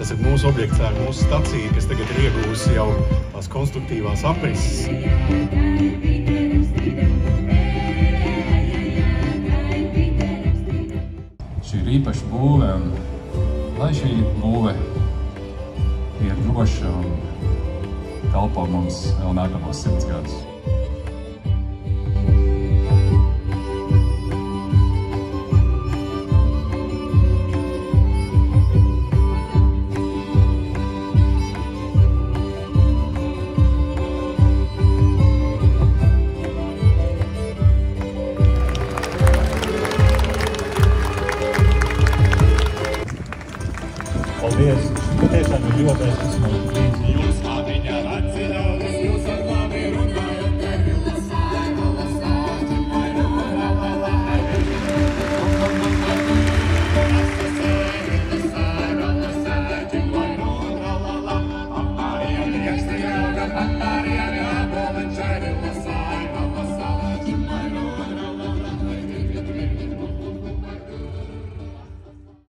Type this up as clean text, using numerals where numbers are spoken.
Tas ir mūsu objekts, mūsu stacija, kas tagad ir iegūsi jau tās konstruktīvās aprises. Šī ir īpaša būve, un lai šī būve ir droša un kalpo mums vēl nākamos 100 gadus. Paldies! Tiešām ir ļoti esmu. Jūs mātiņā atceļaus, jūs ar mani runājat, tevi lasāju, lasāju, mainu, la la la.